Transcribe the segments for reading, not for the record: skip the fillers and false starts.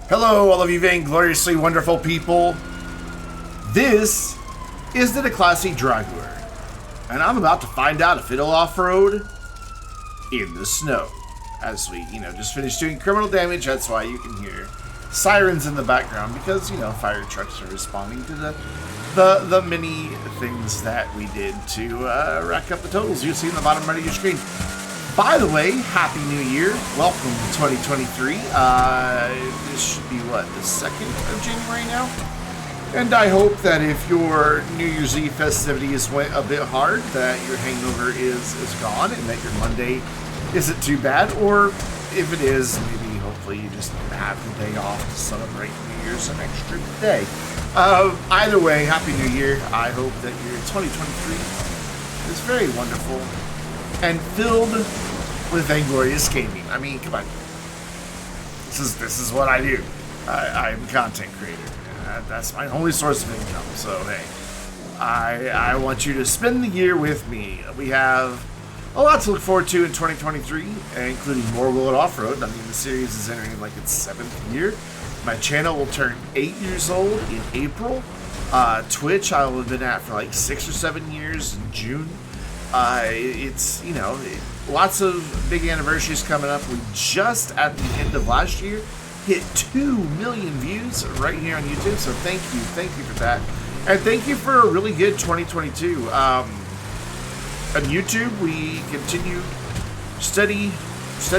Hello, all of you vaingloriously wonderful people. This is the Declasse Draugur, and I'm about to find out if it'll off-road in the snow. As we, just finished doing criminal damage, that's why you can hear sirens in the background, because, fire trucks are responding to the many things that we did to rack up the totals you see in the bottom right of your screen. By the way, Happy New Year. Welcome to 2023. This should be, the 2nd of January now? And I hope that if your New Year's Eve festivities went a bit hard, that your hangover is gone and that your Monday isn't too bad. Or if it is, maybe hopefully you just have the day off to celebrate New Year's an extra day. Either way, Happy New Year. I hope that your 2023 is very wonderful and filled with Vainglorious gaming. I mean, come on. This is what I do. I'm a content creator. That's my only source of income. So hey, I want you to spend the year with me. We have a lot to look forward to in 2023, including more Will It Off-Road. I mean, the series is entering like its 7th year. My channel will turn 8 years old in April. Twitch I will have been at for like 6 or 7 years in June. It's, lots of big anniversaries coming up. We just, at the end of last year, hit 2 million views right here on YouTube. So thank you for that. And thank you for a really good 2022. On YouTube, we continue steady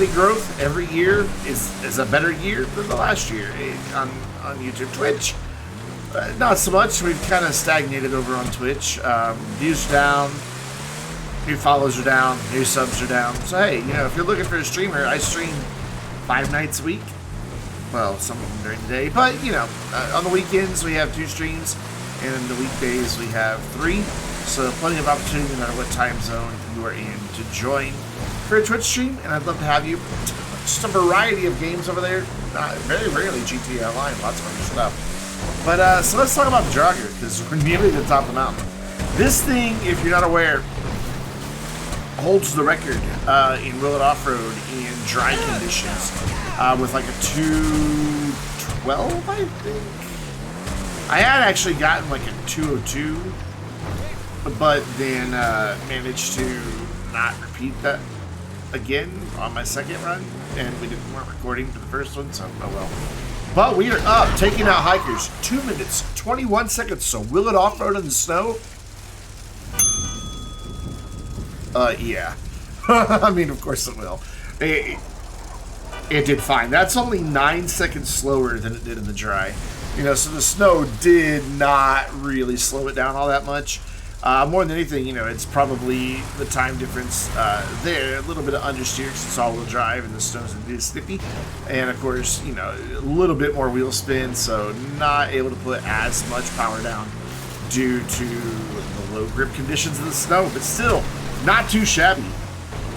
growth. Every year is a better year than the last year on YouTube. Twitch, not so much. We've kind of stagnated over on Twitch. Views are down. New follows are down, new subs are down. So hey, if you're looking for a streamer, I stream 5 nights a week. Well, some of them during the day, but on the weekends we have 2 streams, and in the weekdays we have 3. So plenty of opportunity no matter what time zone you are in to join for a Twitch stream, and I'd love to have you. Just a variety of games over there. Very rarely GTA Online, lots of other stuff. But so let's talk about the Draugur, because we're nearly to the top of the mountain. This thing, if you're not aware, holds the record in Will It Off-Road in dry conditions with like a 212, I think. I had actually gotten like a 202, but then managed to not repeat that again on my second run, and we weren't recording for the first one, so oh well. But we are up, taking out hikers, 2 minutes, 21 seconds, so Will It Off-Road in the snow? Yeah. I mean, of course it will. It did fine. That's only 9 seconds slower than it did in the dry. So the snow did not really slow it down all that much. More than anything, it's probably the time difference there. A little bit of understeer because it's all-wheel drive and the snow's a bit slippy. And, of course, a little bit more wheel spin, so not able to put as much power down due to the low grip conditions of the snow. But still, not too shabby.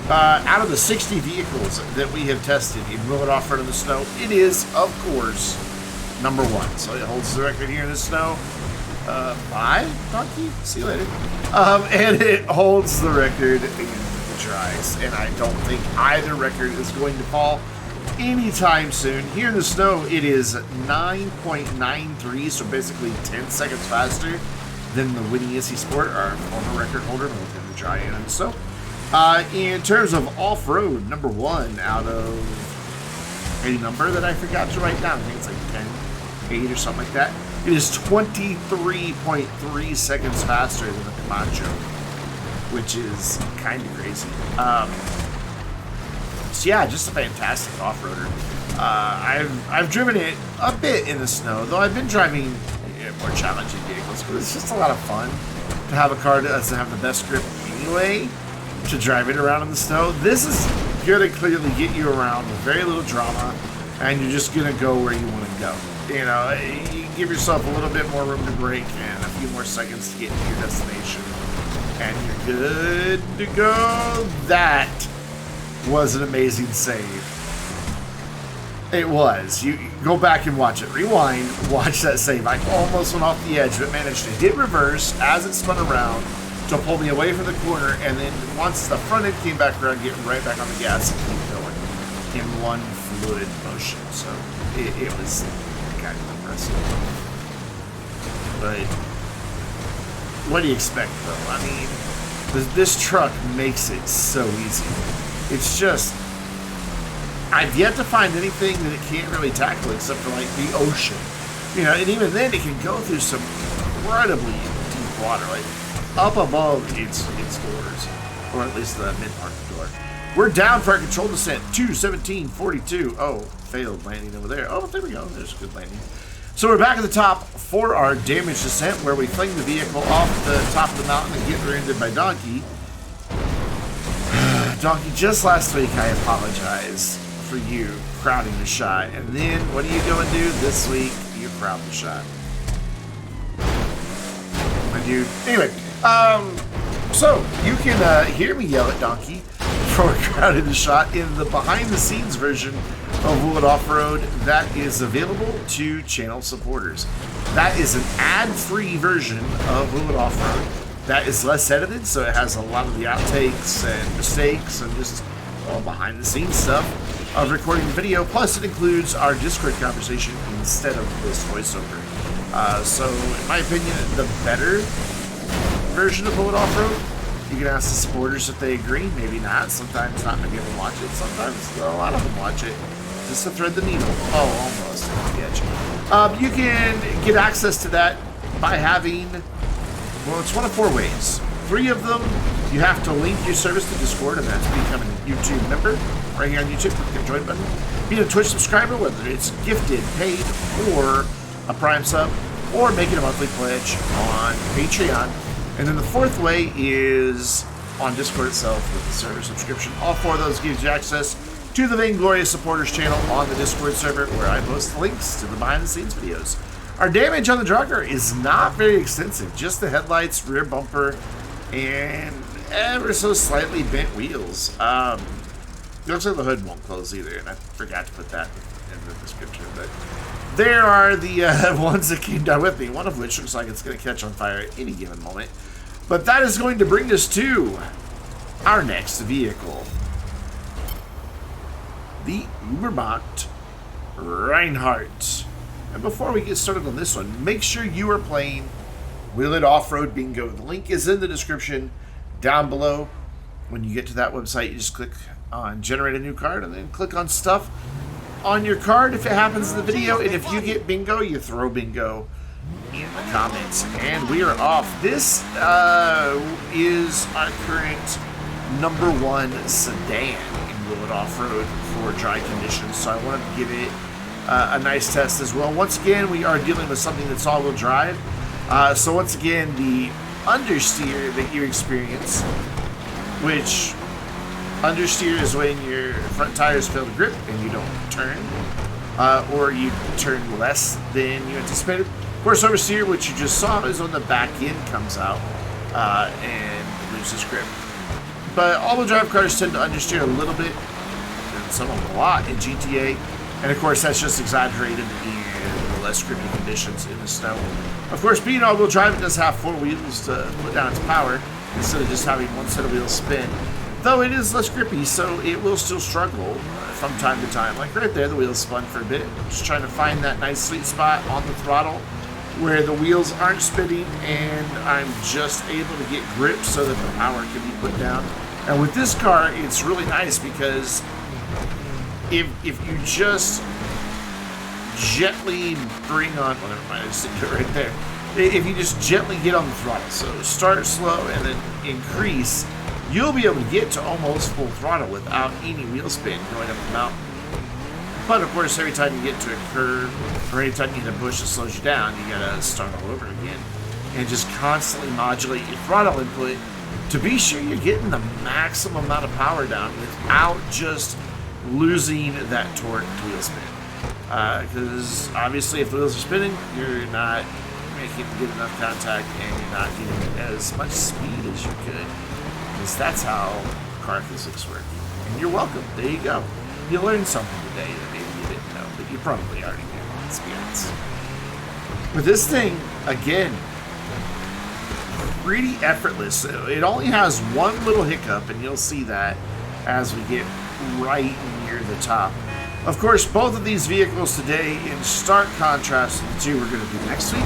Out of the 60 vehicles that we have tested in Will It Off-Road in the snow, it is, of course, number 1. So it holds the record here in the snow. Bye, donkey. See you later. And it holds the record in the dries. And I don't think either record is going to fall anytime soon. Here in the snow, it is 9.93, so basically 10 seconds faster than the Winnie Issy Sport, our former record holder, both in the dry and in the snow. In terms of off-road, number 1 out of a number that I forgot to write down. I think it's like 10, 8 or something like that. It is 23.3 seconds faster than the Camacho, which is kind of crazy. So yeah, just a fantastic off-roader. I've driven it a bit in the snow, though I've been driving more challenging vehicles, because it's just a lot of fun to have a car that doesn't have the best grip anyway, to drive it around in the snow. This is going to clearly get you around with very little drama, and you're just going to go where you want to go. You give yourself a little bit more room to brake and a few more seconds to get to your destination, and you're good to go. That was an amazing save. It was. You go back and watch it. Rewind, watch that save. I almost went off the edge, but managed to hit reverse as it spun around to pull me away from the corner, and then once the front end came back around, get right back on the gas and keep going in one loaded in motion, so it was kind of impressive. But what do you expect, though? I mean, this truck makes it so easy. It's just, I've yet to find anything that it can't really tackle except for like the ocean. You know, and even then it can go through some incredibly deep water, like up above its doors, or at least the mid part of the door. We're down for our controlled descent, 217.42. Oh, failed landing over there. Oh, there we go. There's a good landing. So we're back at the top for our damage descent, where we fling the vehicle off the top of the mountain and get rear-ended by Donkey. Donkey, just last week I apologize for you crowding the shot, and then what do you go and do this week? You crowd the shot, my dude. Anyway, so you can hear me yell at Donkey for crowding the shot in the behind-the-scenes version of Will It Off-Road that is available to channel supporters. That is an ad-free version of Will It Off-Road that is less edited, so it has a lot of the outtakes and mistakes and just behind-the-scenes stuff of recording the video. Plus, it includes our Discord conversation instead of this voiceover. So, in my opinion, the better version of Will It Off-Road. You can ask the supporters if they agree. Maybe not. Sometimes not many of them watch it. Sometimes a lot of them watch it. Just to thread the needle. Oh, almost at the edge. You can get access to that by having, well, it's one of 4 ways. 3 of them, you have to link your service to Discord, and that's becoming a YouTube member. Right here on YouTube, click the join button. Being a Twitch subscriber, whether it's gifted, paid, or a Prime sub, or making a monthly pledge on Patreon. And then the 4th way is on Discord itself with the server subscription. All 4 of those gives you access to the Vainglorious supporters channel on the Discord server, where I post links to the behind-the-scenes videos. Our damage on the Draugur is not very extensive, just the headlights, rear bumper, and ever so slightly bent wheels. It looks like the hood won't close either, and I forgot to put that in the description, but there are the ones that came down with me, one of which looks like it's going to catch on fire at any given moment. But that is going to bring us to our next vehicle, the Ubermacht Rhineheart. And before we get started on this one, make sure you are playing Will It Off-Road Bingo. The link is in the description down below. When you get to that website, you just click on Generate a New Card, and then click on Stuff on your card if it happens in the video. And if you get bingo, you throw bingo in the comments. And we are off. This is our current #1 sedan in Will It Off-Road for dry conditions, so I wanted to give it a nice test as well. Once again, we are dealing with something that's all-wheel drive. So once again, the understeer that you experience, which understeer is when your front tires fail to grip and you don't turn, or you turn less than you anticipated. Of course, oversteer, which you just saw, is when the back end comes out and loses grip. But all-wheel drive cars tend to understeer a little bit, and some of them a lot in GTA. And of course, that's just exaggerated in the less grippy conditions in the snow. Of course, being all-wheel drive, it does have 4 wheels to put down its power instead of just having one set of wheels spin. Though it is less grippy, so it will still struggle from time to time. Like right there, the wheels spun for a bit. I'm just trying to find that nice sweet spot on the throttle where the wheels aren't spinning and I'm just able to get grip so that the power can be put down. And with this car, it's really nice because if you just gently bring on, well, never mind, I just did it right there. If you just gently get on the throttle, so start slow and then increase, you'll be able to get to almost full throttle without any wheel spin going up the mountain. But of course, every time you get to a curve or any time you hit a bush that slows you down, you gotta start all over again and just constantly modulate your throttle input to be sure you're getting the maximum amount of power down without just losing that torque to wheel spin. Because obviously, if the wheels are spinning, you're not making good enough contact and you're not getting as much speed as you could. Because that's how car physics work. And you're welcome. There you go. You learned something today that maybe you didn't know, but you probably already knew. Let's be honest. With this thing, again, pretty effortless. It only has one little hiccup, and you'll see that as we get right near the top. Of course, both of these vehicles today in stark contrast to the two we're going to do next week,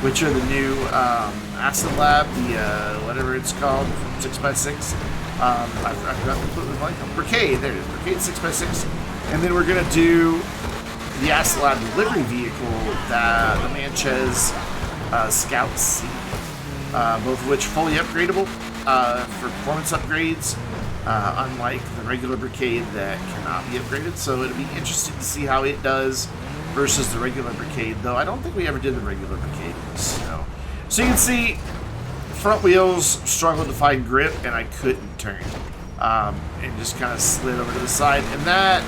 which are the new Acid Lab, the whatever it's called, 6x6. I forgot completely blank. Brigade, there it is, Brigade 6x6. And then we're going to do the Acid Lab delivery vehicle, the Manchez Scout C. Both of which fully upgradable for performance upgrades, unlike the regular Brigade that cannot be upgraded. So it'll be interesting to see how it does versus the regular Brigade, though I don't think we ever did the regular Brigade in the snow. So you can see front wheels struggled to find grip, and I couldn't turn, and just kind of slid over to the side, and that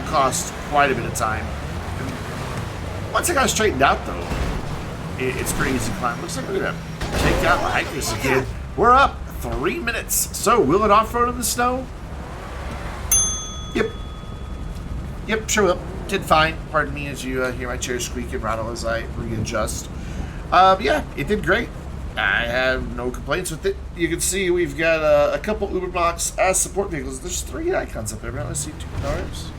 cost quite a bit of time. And once I got straightened out, though, it's pretty easy to climb. Looks like we're gonna take out the hikers again. We're up 3 minutes. So will it off-road in the snow? Yep, sure will. Did fine. Pardon me as you hear my chair squeak and rattle as I readjust. Yeah, it did great. I have no complaints with it. You can see we've got a couple Ubermachs as support vehicles. There's 3 icons up there. Now let's see 2 cars.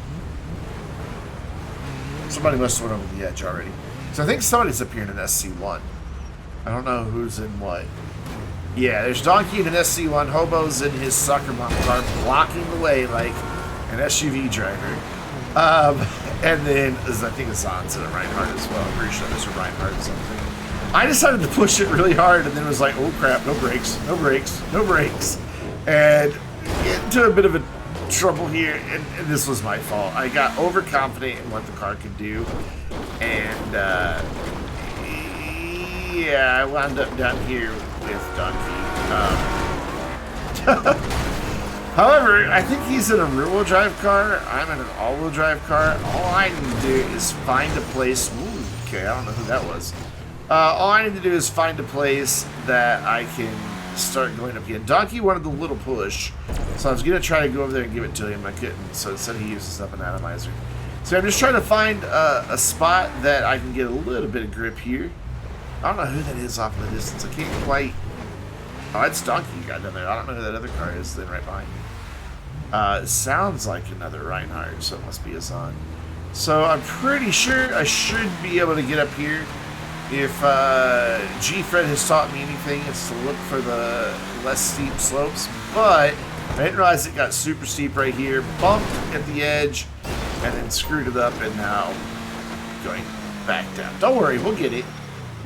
Somebody must have went over the edge already. So I think somebody's up here in an SC1. I don't know who's in what. Yeah, there's Donkey in an SC1. Hobo's in his soccer mom car blocking the way like an SUV driver. And then I think Azan's in a Rhineheart as well. I'm pretty sure there's a Rhineheart or something. I decided to push it really hard and then was like, oh crap, no brakes, no brakes, no brakes. And into a bit of a trouble here, and this was my fault. I got overconfident in what the car could do, and yeah, I wound up down here with Donkey. However, I think he's in a rear-wheel drive car. I'm in an all-wheel drive car. All I need to do is find a place. Ooh, okay, I don't know who that was. All I need to do is find a place that I can start going up again. Donkey wanted the little push, so I was going to try to go over there and give it to him. I couldn't, so instead he uses up an atomizer. So I'm just trying to find a spot that I can get a little bit of grip here. I don't know who that is off in the distance. I can't quite... Oh, it's Donkey you got down there. I don't know who that other car is then right behind me. It sounds like another Rhineheart, so it must be Azan. So I'm pretty sure I should be able to get up here. If G-Fred has taught me anything, it's to look for the less steep slopes. But I didn't realize it got super steep right here, bumped at the edge, and then screwed it up, and now going back down. Don't worry, we'll get it.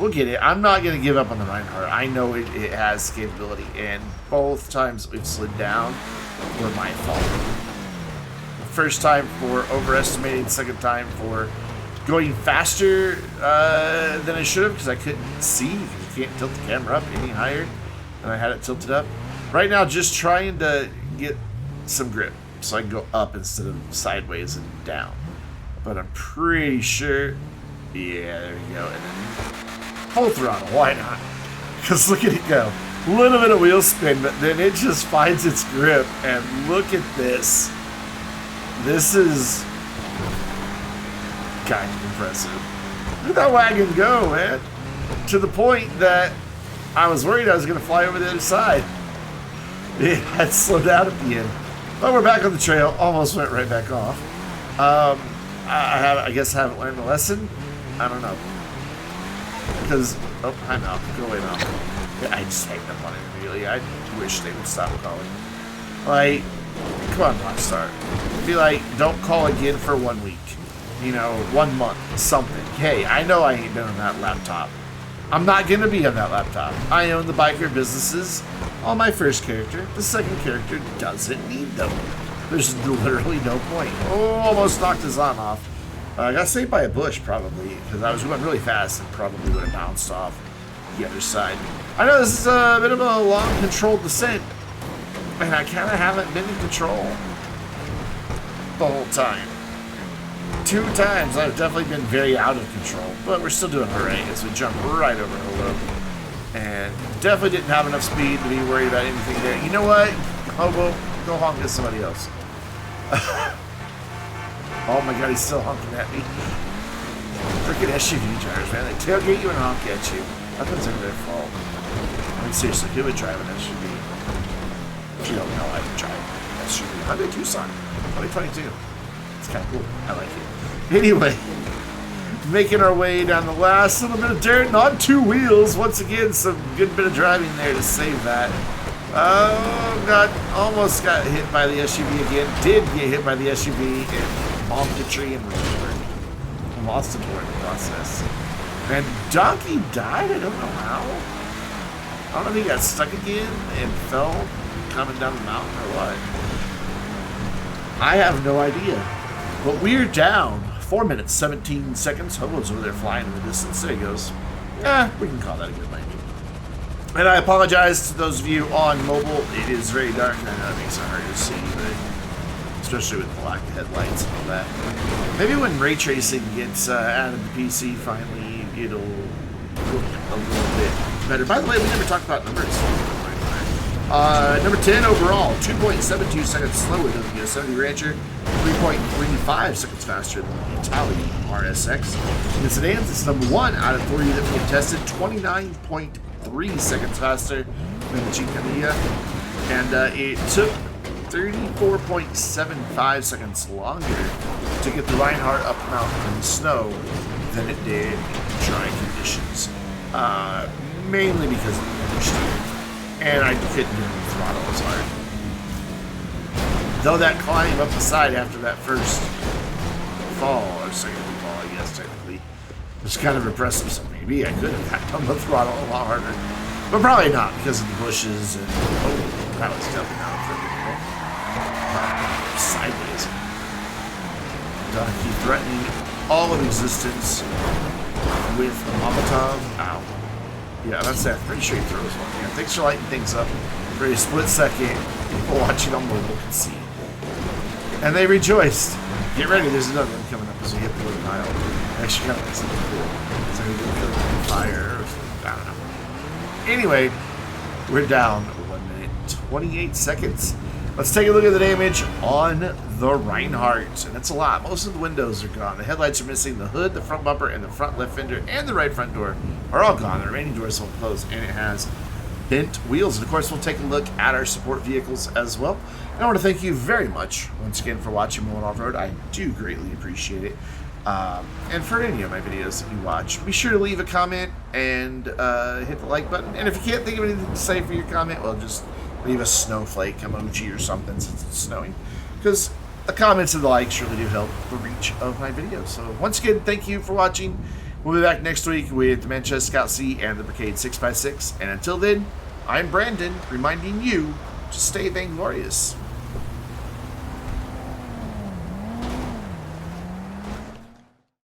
We'll get it. I'm not going to give up on the Rhineheart. I know it has capability, and both times we've slid down were my fault. The first time for overestimating, second time for going faster than I should have because I couldn't see. You can't tilt the camera up any higher than I had it tilted up. Right now, just trying to get some grip so I can go up instead of sideways and down. But I'm pretty sure, yeah, there we go. And then full throttle, why not? Because look at it go. A little bit of wheel spin, but then it just finds its grip. And look at this. This is kind of impressive. Look at that wagon go, man. To the point that I was worried I was going to fly over the other side. It had slowed down at the end. But we're back on the trail. Almost went right back off. I guess I haven't learned the lesson. I don't know. Because, oh, hi Malcolm. Go away, Malcolm. I just hanged up on it immediately. I wish they would stop calling. Like, come on, Rockstar. Be like, don't call again for 1 week. You know, 1 month, something. Hey, I know I ain't been on that laptop. I'm not going to be on that laptop. I own the biker businesses on my first character. The second character doesn't need them. There's literally no point. Oh, almost knocked his arm off. I got saved by a bush, probably, because I was going really fast and probably would have bounced off the other side. I know this is a bit of a long, controlled descent, and I kind of haven't been in control the whole time. 2 times I've definitely been very out of control, but we're still doing alright as we jump right over Holo. And definitely didn't have enough speed to be worried about anything there. You know what? Hobo, go honk at somebody else. Oh my god, he's still honking at me. Freaking SUV drivers, man. They tailgate you and honk at you. Nothing's ever their fault. I mean, seriously, who would drive an SUV? You don't know I would drive an SUV. Hyundai Tucson, 2022. It's kind of cool. I like it. Anyway, making our way down the last little bit of dirt and on 2 wheels. Once again, some good bit of driving there to save that. Almost got hit by the SUV again. Did get hit by the SUV and bombed a tree and recovered. Lost a door in the process. And Donkey died? I don't know how. I don't know if he got stuck again and fell coming down the mountain or what. I have no idea. But we're down 4 minutes, 17 seconds. Hobo's over there flying in the distance. There he goes. We can call that a good night. And I apologize to those of you on mobile. It is very dark. I know it makes it hard to see, but especially with black headlights and all that. Maybe when ray tracing gets added to PC finally, it'll look a little bit better. By the way, we never talked about numbers. Number 10 overall, 2.72 seconds slower than the Yosemite Rancher, 3.35 seconds faster than the Italian RSX. In the sedans, it's number 1 out of 3 that we have tested, 29.3 seconds faster than the Chiliad, and it took 34.75 seconds longer to get the Rhineheart up mountain in the snow than it did in dry conditions. Mainly because of the understeer. And I couldn't get the throttle as hard. Though that climb up the side after that first fall, or second fall, I guess, technically, was kind of impressive. So maybe I could have hacked on the throttle a lot harder. But probably not because of the bushes and, oh, that was definitely not for a bit. Sideways. Donkey threatening all of existence with Molotov. Ow. Yeah, that's it. I'm pretty sure he throws one. Yeah, thanks for lighting things up for a split second. People watching on mobile can see. And they rejoiced. Get ready, there's another one coming up as we hit the little dial. Actually, kind of like something cool. So we're going to kill fire or something. I don't know. Anyway, we're down 1 minute 28 seconds. Let's take a look at the damage on the Rhineheart. And it's a lot. Most of the windows are gone. The headlights are missing. The hood, the front bumper, and the front left fender, and the right front door are all gone. The remaining doors will close, and it has bent wheels. And of course, we'll take a look at our support vehicles as well. And I want to thank you very much once again for watching Mowing Off-Road. I do greatly appreciate it. And for any of my videos that you watch, be sure to leave a comment and hit the like button. And if you can't think of anything to say for your comment, well, just leave a snowflake emoji or something since it's snowing. Because the comments and the likes really do help the reach of my videos. So once again, thank you for watching. We'll be back next week with the Manchester Scout C and the Brigade 6x6. And until then, I'm Brandon, reminding you to stay vainglorious.